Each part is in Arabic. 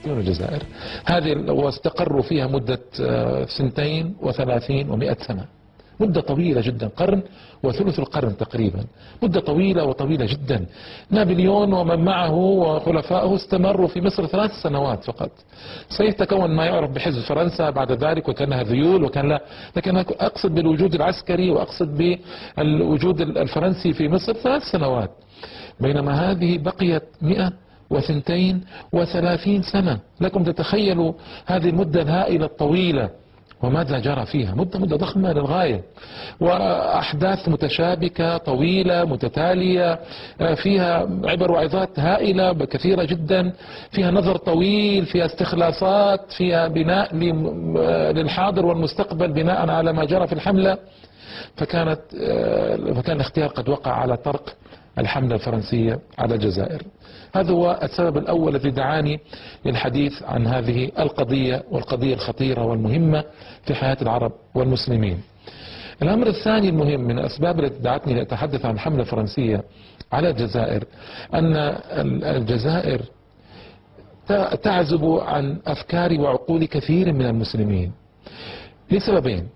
فلسطين والجزائر. هذه واستقروا فيها مدة 32 و100 سنة، مدة طويلة جدا، قرن وثلث القرن تقريبا، مدة طويلة وطويلة جدا. نابليون ومن معه وخلفائه استمروا في مصر 3 سنوات فقط. سيتكون ما يعرف بحزب فرنسا بعد ذلك، وكانها ذيول وكان لا، لكن أقصد بالوجود العسكري وأقصد بالوجود الفرنسي في مصر 3 سنوات، بينما هذه بقيت 132 سنة. لكم تتخيلوا هذه المدة الهائلة الطويلة وماذا جرى فيها. مدة ضخمة للغاية، وأحداث متشابكة طويلة متتالية، فيها عبر وعظات هائلة كثيرة جدا، فيها نظر طويل، فيها استخلاصات، فيها بناء للحاضر والمستقبل بناء على ما جرى في الحملة. فكان الاختيار قد وقع على طرق الحملة الفرنسية على الجزائر. هذا هو السبب الأول الذي دعاني للحديث عن هذه القضية، والقضية الخطيرة والمهمة في حياة العرب والمسلمين. الأمر الثاني المهم من الأسباب التي دعتني لأتحدث عن الحملة الفرنسية على الجزائر أن الجزائر تعزب عن أفكار وعقول كثير من المسلمين لسببين.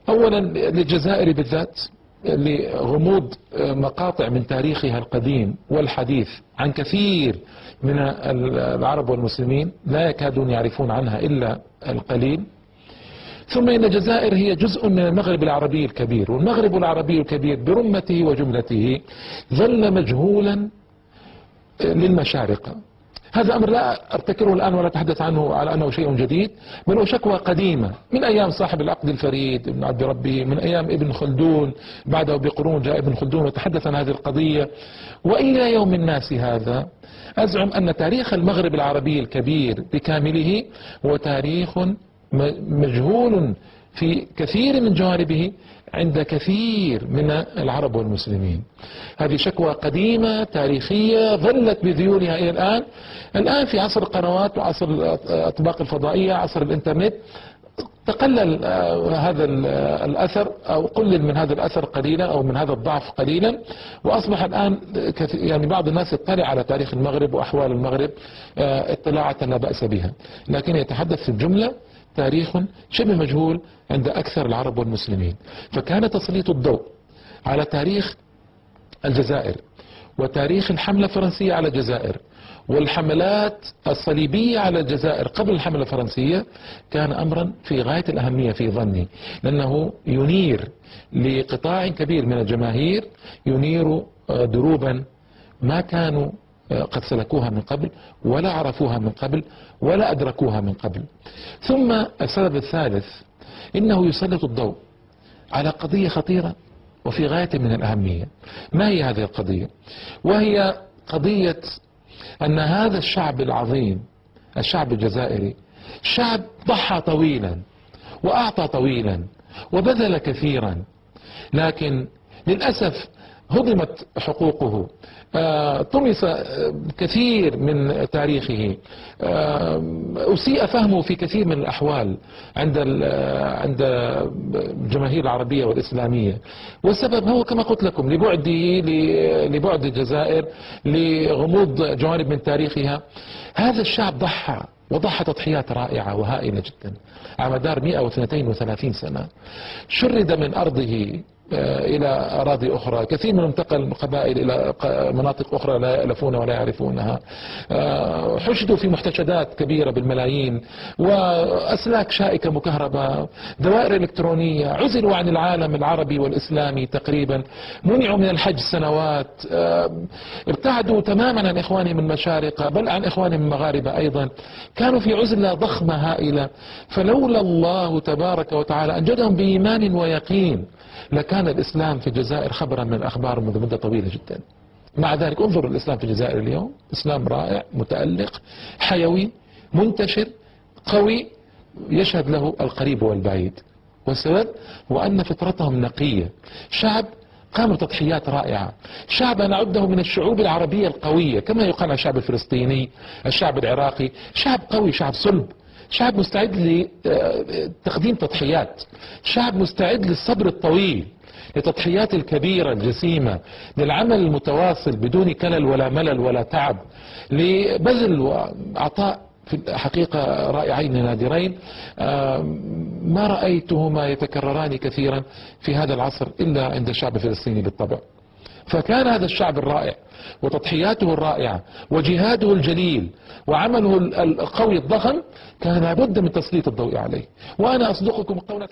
أولا للجزائر بالذات لغموض مقاطع من تاريخها القديم والحديث عن كثير من العرب والمسلمين لا يكادون يعرفون عنها إلا القليل. ثم إن الجزائر هي جزء من المغرب العربي الكبير، والمغرب العربي الكبير برمته وجملته ظل مجهولا للمشارقة. هذا أمر لا أبتكره الآن ولا أتحدث عنه على أنه شيء جديد، بل هو شكوى قديمة من أيام صاحب العقد الفريد ابن عبد ربه، من أيام ابن خلدون، بعده بقرون جاء ابن خلدون وتحدث عن هذه القضية، وإلى يوم الناس هذا. أزعم أن تاريخ المغرب العربي الكبير بكامله هو تاريخ مجهول في كثير من جوانبه عند كثير من العرب والمسلمين. هذه شكوى قديمة تاريخية ظلت بذيولها إلى الآن. الآن في عصر القنوات وعصر الأطباق الفضائية، عصر الإنترنت، تقلل هذا الأثر أو قلل من هذا الأثر قليلا أو من هذا الضعف قليلا، وأصبح الآن يعني بعض الناس يطلع على تاريخ المغرب وأحوال المغرب اطلاعة لا بأس بها، لكن يتحدث في الجملة تاريخ شبه مجهول عند أكثر العرب والمسلمين. فكان تسليط الضوء على تاريخ الجزائر وتاريخ الحملة الفرنسية على الجزائر والحملات الصليبية على الجزائر قبل الحملة الفرنسية كان أمرا في غاية الأهمية في ظني، لأنه ينير لقطاع كبير من الجماهير، ينير دروبا ما كانوا قد سلكوها من قبل ولا عرفوها من قبل ولا أدركوها من قبل. ثم السبب الثالث إنه يسلط الضوء على قضية خطيرة وفي غاية من الأهمية. ما هي هذه القضية؟ وهي قضية أن هذا الشعب العظيم، الشعب الجزائري، شعب ضحى طويلا وأعطى طويلا وبذل كثيرا، لكن للأسف هضمت حقوقه، طمس كثير من تاريخه، أسيء فهمه في كثير من الأحوال عند الجماهير العربية والإسلامية. والسبب هو كما قلت لكم لبعد الجزائر، لغموض جوانب من تاريخها. هذا الشعب وضحى تضحيات رائعة وهائلة جدا على مدار 132 سنة. شرد من أرضه إلى أراضي أخرى، كثير منهم انتقل من قبائل إلى مناطق أخرى لا يألفون ولا يعرفونها، حشدوا في محتشدات كبيرة بالملايين، وأسلاك شائكة مكهرباء، دوائر إلكترونية، عزلوا عن العالم العربي والإسلامي تقريبا، منعوا من الحج سنوات، ابتعدوا تماما عن إخوانهم المشارقة بل عن إخوانهم المغاربة أيضا، كانوا في عزلة ضخمة هائلة. فلولا الله تبارك وتعالى أنجدهم بإيمان ويقين لكان الإسلام في الجزائر خبرا من الأخبار منذ مدة طويلة جدا. مع ذلك انظر الإسلام في الجزائر اليوم، إسلام رائع متألق حيوي منتشر قوي يشهد له القريب والبعيد. والسبب هو أن فطرتهم نقية، شعب قاموا بتضحيات رائعة، شعب نعده من الشعوب العربية القوية كما يقال عن الشعب الفلسطيني، الشعب العراقي، شعب قوي، شعب صلب، شعب مستعد لتقديم تضحيات، شعب مستعد للصبر الطويل، للتضحيات الكبيرة الجسيمة، للعمل المتواصل بدون كلل ولا ملل ولا تعب، لبذل وعطاء في الحقيقة رائعين نادرين، ما رأيتهما يتكرران كثيرا في هذا العصر إلا عند الشعب الفلسطيني بالطبع. فكان هذا الشعب الرائع وتضحياته الرائعة وجهاده الجليل وعمله القوي الضخم كان لابد من تسليط الضوء عليه. وأنا أصدقكم قولا